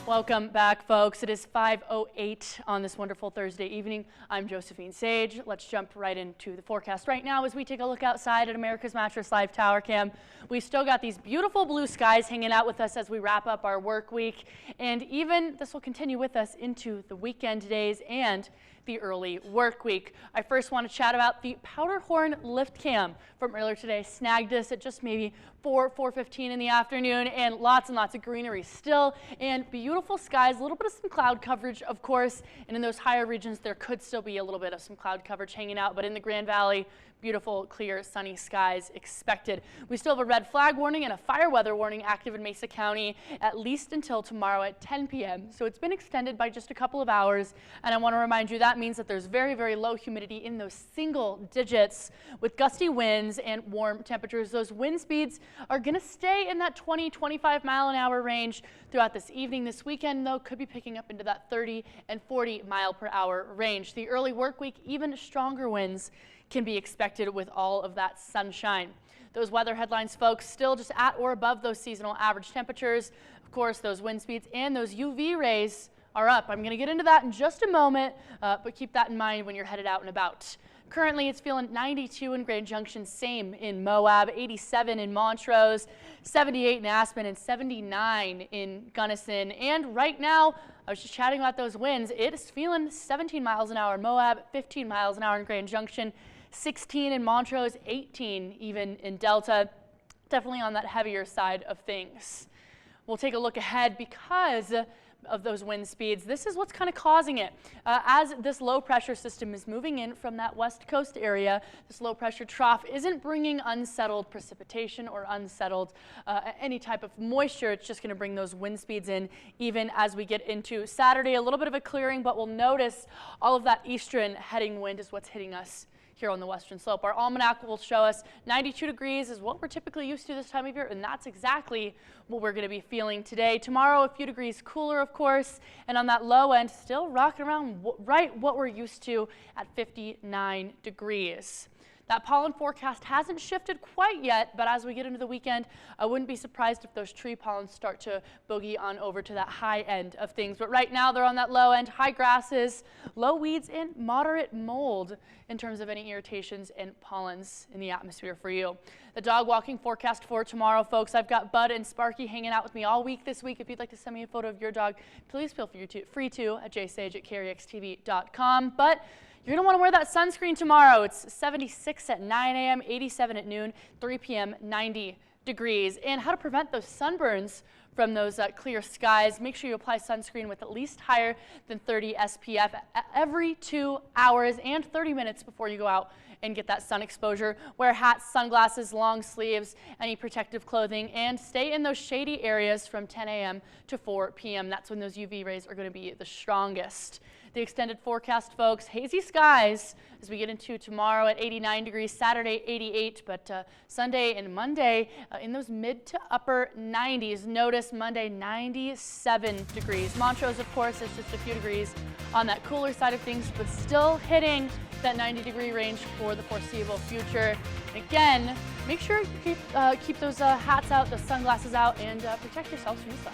Welcome back, folks. It is 5:08 on this wonderful Thursday evening. I'm Josephine Sage. Let's jump right into the forecast right now as we take a look outside at America's Mattress Live Tower Cam. We've still got these beautiful blue skies hanging out with us as we wrap up our work week, and even this will continue with us into the weekend days and the early work week. I first want to chat about the Powderhorn lift cam from earlier today. Snagged us at just maybe 4:15 in the afternoon, and lots of greenery still and beautiful skies, a little bit of some cloud coverage, of course, and in those higher regions there could still be a little bit of some cloud coverage hanging out, but in the Grand Valley, beautiful, clear, sunny skies expected. We still have a red flag warning and a fire weather warning active in Mesa County at least until tomorrow at 10 p.m. So it's been extended by just a couple of hours, and I want to remind you that means that there's very low humidity in those single digits with gusty winds and warm temperatures. Those wind speeds are going to stay in that 20-25 mile an hour range throughout this evening. This weekend, though, could be picking up into that 30 and 40 mile per hour range. The early work week, even stronger winds can be expected with all of that sunshine. Those weather headlines, folks, still just at or above those seasonal average temperatures. Of course, those wind speeds and those UV rays are up. I'm going to get into that in just a moment, but keep that in mind when you're headed out and about. Currently, it's feeling 92 in Grand Junction, same in Moab, 87 in Montrose, 78 in Aspen, and 79 in Gunnison. And right now, I was just chatting about those winds. It is feeling 17 miles an hour in Moab, 15 miles an hour in Grand Junction, 16 in Montrose, 18 even in Delta. Definitely on that heavier side of things. We'll take a look ahead because of those wind speeds. This is what's kind of causing it. As this low pressure system is moving in from that west coast area, this low pressure trough isn't bringing unsettled precipitation or unsettled any type of moisture. It's just going to bring those wind speeds in even as we get into Saturday. A little bit of a clearing, but we'll notice all of that eastern heading wind is what's hitting us here on the western slope. Our almanac will show us 92 degrees is what we're typically used to this time of year, and that's exactly what we're going to be feeling today. Tomorrow, a few degrees cooler, of course, and on that low end, still rocking around right what we're used to at 59 degrees. That pollen forecast hasn't shifted quite yet, but as we get into the weekend, I wouldn't be surprised if those tree pollens start to boogie on over to that high end of things. But right now, they're on that low end, high grasses, low weeds, and moderate mold in terms of any irritations and pollens in the atmosphere for you. The dog walking forecast for tomorrow, folks, I've got Bud and Sparky hanging out with me all week this week. If you'd like to send me a photo of your dog, please feel free to at jsage@krxtv.com. But you're going to want to wear that sunscreen tomorrow. It's 76 at 9 a.m., 87 at noon, 3 p.m., 90 degrees. And how to prevent those sunburns from those clear skies. Make sure you apply sunscreen with at least higher than 30 SPF every 2 hours and 30 minutes before you go out and get that sun exposure. Wear hats, sunglasses, long sleeves, any protective clothing, and stay in those shady areas from 10 a.m. to 4 p.m. That's when those UV rays are going to be the strongest. The extended forecast, folks, hazy skies as we get into tomorrow at 89 degrees, Saturday 88, but Sunday and Monday in those mid to upper 90s. Notice Monday 97 degrees. Montrose, of course, is just a few degrees on that cooler side of things, but still hitting that 90-degree range for the foreseeable future. Again, make sure you keep those hats out, those sunglasses out, and protect yourselves from the sun.